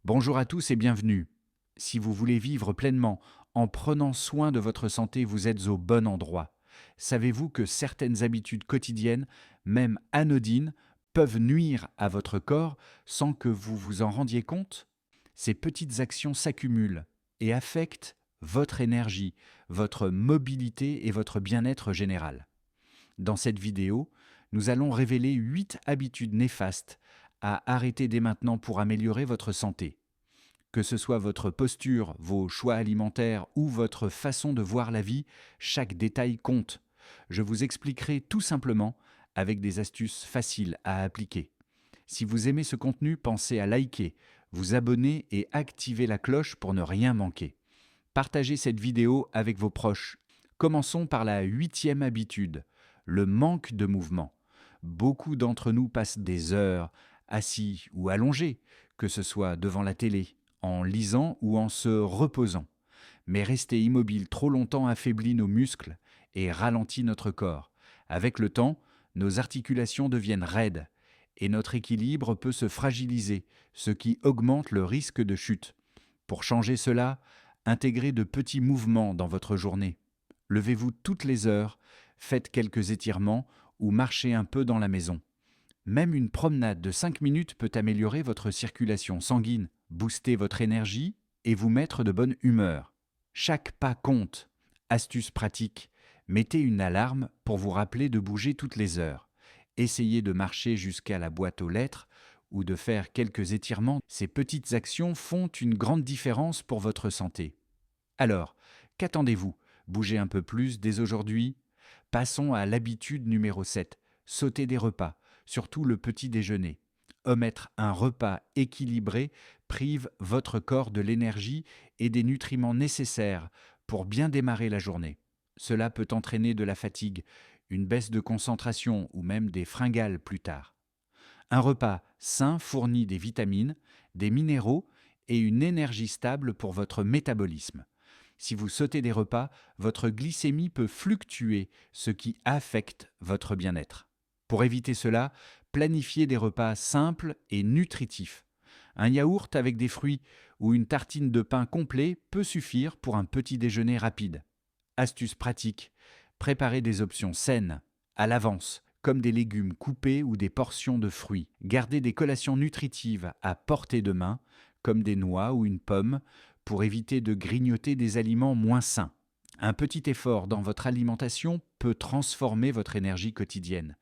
Bonjour à tous et bienvenue. Si vous voulez vivre pleinement en prenant soin de votre santé, vous êtes au bon endroit. Savez-vous que certaines habitudes quotidiennes, même anodines, peuvent nuire à votre corps sans que vous vous en rendiez compte? Ces petites actions s'accumulent et affectent votre énergie, votre mobilité et votre bien-être général. Dans cette vidéo, nous allons révéler 8 habitudes néfastes à arrêter dès maintenant pour améliorer votre santé. Que ce soit votre posture, vos choix alimentaires ou votre façon de voir la vie, chaque détail compte. Je vous expliquerai tout simplement avec des astuces faciles à appliquer. Si vous aimez ce contenu, pensez à liker, vous abonner et activer la cloche pour ne rien manquer. Partagez cette vidéo avec vos proches. Commençons par la 8e habitude, le manque de mouvement. Beaucoup d'entre nous passent des heures assis ou allongés, que ce soit devant la télé, en lisant ou en se reposant. Mais rester immobile trop longtemps affaiblit nos muscles et ralentit notre corps. Avec le temps, nos articulations deviennent raides et notre équilibre peut se fragiliser, ce qui augmente le risque de chute. Pour changer cela, intégrez de petits mouvements dans votre journée. Levez-vous toutes les heures, faites quelques étirements ou marchez un peu dans la maison. Même une promenade de 5 minutes peut améliorer votre circulation sanguine, booster votre énergie et vous mettre de bonne humeur. Chaque pas compte. Astuce pratique. Mettez une alarme pour vous rappeler de bouger toutes les heures. Essayez de marcher jusqu'à la boîte aux lettres ou de faire quelques étirements. Ces petites actions font une grande différence pour votre santé. Alors, qu'attendez-vous? Bougez un peu plus dès aujourd'hui? Passons à l'habitude numéro 7, sauter des repas, surtout le petit déjeuner. Omettre un repas équilibré prive votre corps de l'énergie et des nutriments nécessaires pour bien démarrer la journée. Cela peut entraîner de la fatigue, une baisse de concentration ou même des fringales plus tard. Un repas sain fournit des vitamines, des minéraux et une énergie stable pour votre métabolisme. Si vous sautez des repas, votre glycémie peut fluctuer, ce qui affecte votre bien-être. Pour éviter cela, planifiez des repas simples et nutritifs. Un yaourt avec des fruits ou une tartine de pain complet peut suffire pour un petit déjeuner rapide. Astuce pratique, préparez des options saines, à l'avance, comme des légumes coupés ou des portions de fruits. Gardez des collations nutritives à portée de main, comme des noix ou une pomme, pour éviter de grignoter des aliments moins sains. Un petit effort dans votre alimentation peut transformer votre énergie quotidienne.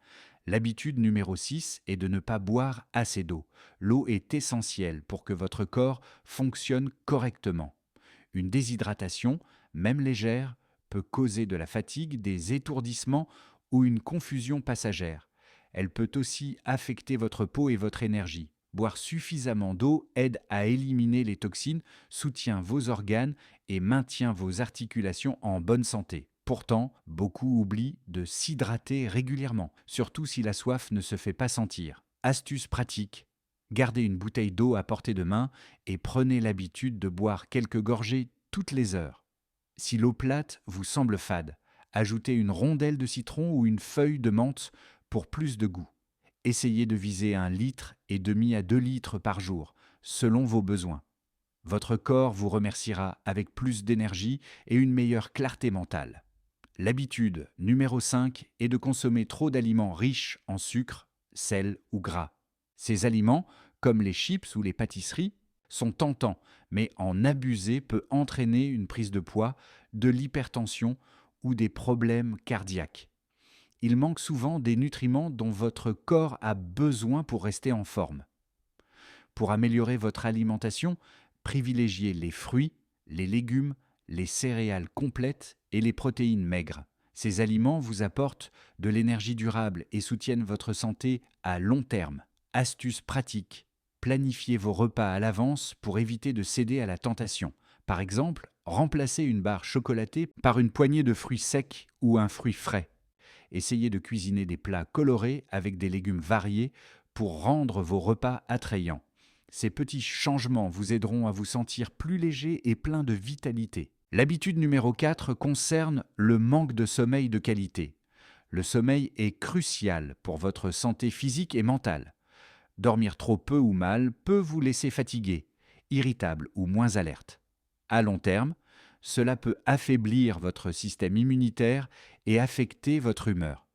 L'habitude numéro 6 est de ne pas boire assez d'eau. L'eau est essentielle pour que votre corps fonctionne correctement. Une déshydratation, même légère, peut causer de la fatigue, des étourdissements ou une confusion passagère. Elle peut aussi affecter votre peau et votre énergie. Boire suffisamment d'eau aide à éliminer les toxines, soutient vos organes et maintient vos articulations en bonne santé. Pourtant, beaucoup oublient de s'hydrater régulièrement, surtout si la soif ne se fait pas sentir. Astuce pratique. Gardez une bouteille d'eau à portée de main et prenez l'habitude de boire quelques gorgées toutes les heures. Si l'eau plate vous semble fade, ajoutez une rondelle de citron ou une feuille de menthe pour plus de goût. Essayez de viser 1,5 litre à 2 litres par jour, selon vos besoins. Votre corps vous remerciera avec plus d'énergie et une meilleure clarté mentale. L'habitude numéro 5 est de consommer trop d'aliments riches en sucre, sel ou gras. Ces aliments, comme les chips ou les pâtisseries, sont tentants, mais en abuser peut entraîner une prise de poids, de l'hypertension ou des problèmes cardiaques. Il manque souvent des nutriments dont votre corps a besoin pour rester en forme. Pour améliorer votre alimentation, privilégiez les fruits, les légumes, les céréales complètes et les protéines maigres. Ces aliments vous apportent de l'énergie durable et soutiennent votre santé à long terme. Astuce pratique. Planifiez vos repas à l'avance pour éviter de céder à la tentation. Par exemple, remplacez une barre chocolatée par une poignée de fruits secs ou un fruit frais. Essayez de cuisiner des plats colorés avec des légumes variés pour rendre vos repas attrayants. Ces petits changements vous aideront à vous sentir plus léger et plein de vitalité. L'habitude numéro 4 concerne le manque de sommeil de qualité. Le sommeil est crucial pour votre santé physique et mentale. Dormir trop peu ou mal peut vous laisser fatigué irritable ou moins alerte. À long terme, cela peut affaiblir votre système immunitaire et affecter votre humeur.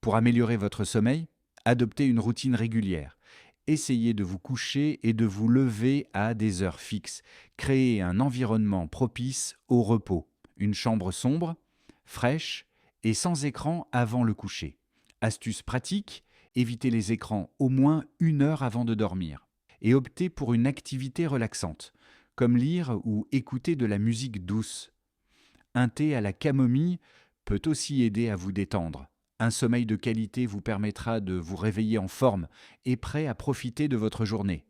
Pour améliorer votre sommeil, adoptez une routine régulière. Essayez de vous coucher et de vous lever à des heures fixes. Créez un environnement propice au repos. Une chambre sombre, fraîche et sans écran avant le coucher. Astuce pratique, évitez les écrans au moins 1 heure avant de dormir. Et optez pour une activité relaxante, comme lire ou écouter de la musique douce. Un thé à la camomille peut aussi aider à vous détendre. Un sommeil de qualité vous permettra de vous réveiller en forme et prêt à profiter de votre journée.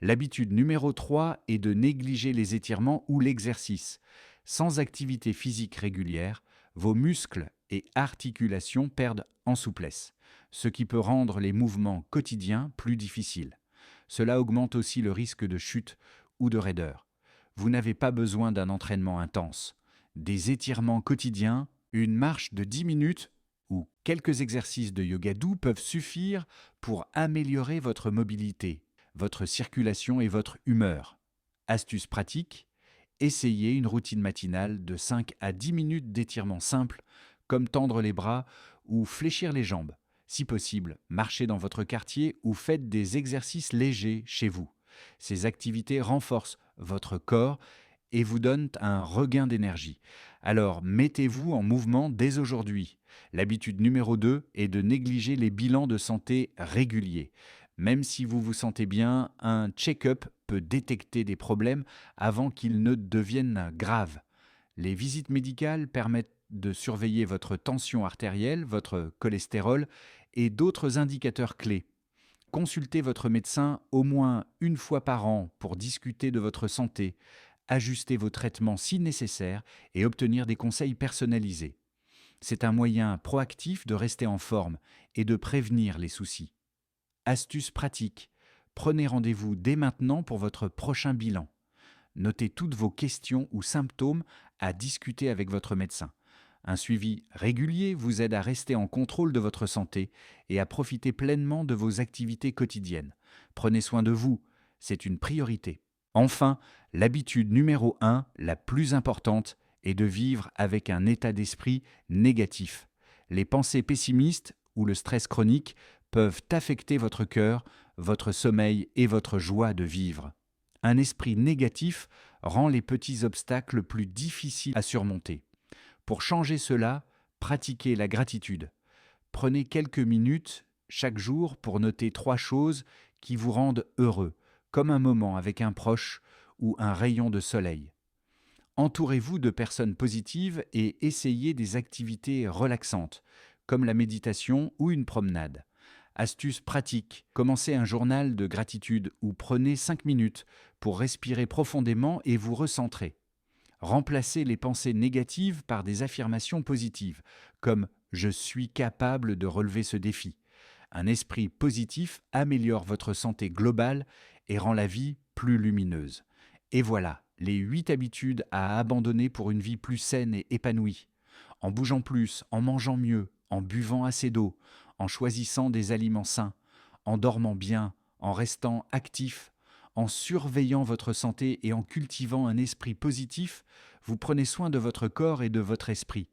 L'habitude numéro 3 est de négliger les étirements ou l'exercice. Sans activité physique régulière, vos muscles et articulations perdent en souplesse, ce qui peut rendre les mouvements quotidiens plus difficiles. Cela augmente aussi le risque de chute ou de raideur. Vous n'avez pas besoin d'un entraînement intense. Des étirements quotidiens, une marche de 10 minutes ou quelques exercices de yoga doux peuvent suffire pour améliorer votre mobilité, votre circulation et votre humeur. Astuce pratique, essayez une routine matinale de 5 à 10 minutes d'étirement simple, comme tendre les bras ou fléchir les jambes. Si possible, marchez dans votre quartier ou faites des exercices légers chez vous. Ces activités renforcent votre corps et vous donnent un regain d'énergie. Alors mettez-vous en mouvement dès aujourd'hui. L'habitude numéro 2 est de négliger les bilans de santé réguliers. Même si vous vous sentez bien, un check-up peut détecter des problèmes avant qu'ils ne deviennent graves. Les visites médicales permettent de surveiller votre tension artérielle, votre cholestérol et d'autres indicateurs clés. Consultez votre médecin au moins 1 fois par an pour discuter de votre santé, ajuster vos traitements si nécessaire et obtenir des conseils personnalisés. C'est un moyen proactif de rester en forme et de prévenir les soucis. Astuce pratique, prenez rendez-vous dès maintenant pour votre prochain bilan. Notez toutes vos questions ou symptômes à discuter avec votre médecin. Un suivi régulier vous aide à rester en contrôle de votre santé et à profiter pleinement de vos activités quotidiennes. Prenez soin de vous, c'est une priorité. Enfin, l'habitude numéro 1, la plus importante, est de vivre avec un état d'esprit négatif. Les pensées pessimistes ou le stress chronique peuvent affecter votre cœur, votre sommeil et votre joie de vivre. Un esprit négatif rend les petits obstacles plus difficiles à surmonter. Pour changer cela, pratiquez la gratitude. Prenez quelques minutes chaque jour pour noter 3 choses qui vous rendent heureux, comme un moment avec un proche ou un rayon de soleil. Entourez-vous de personnes positives et essayez des activités relaxantes, comme la méditation ou une promenade. Astuce pratique, commencez un journal de gratitude ou prenez 5 minutes pour respirer profondément et vous recentrer. Remplacez les pensées négatives par des affirmations positives, comme « je suis capable de relever ce défi ». Un esprit positif améliore votre santé globale et rend la vie plus lumineuse. Et voilà, les 8 habitudes à abandonner pour une vie plus saine et épanouie. En bougeant plus, en mangeant mieux, en buvant assez d'eau, en choisissant des aliments sains, en dormant bien, en restant actif, en surveillant votre santé et en cultivant un esprit positif, vous prenez soin de votre corps et de votre esprit.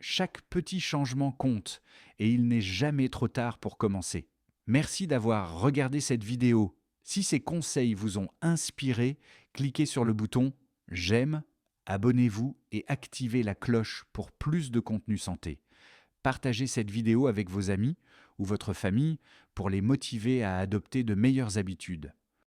Chaque petit changement compte et il n'est jamais trop tard pour commencer. Merci d'avoir regardé cette vidéo. Si ces conseils vous ont inspiré, cliquez sur le bouton « J'aime », abonnez-vous et activez la cloche pour plus de contenu santé. Partagez cette vidéo avec vos amis ou votre famille pour les motiver à adopter de meilleures habitudes.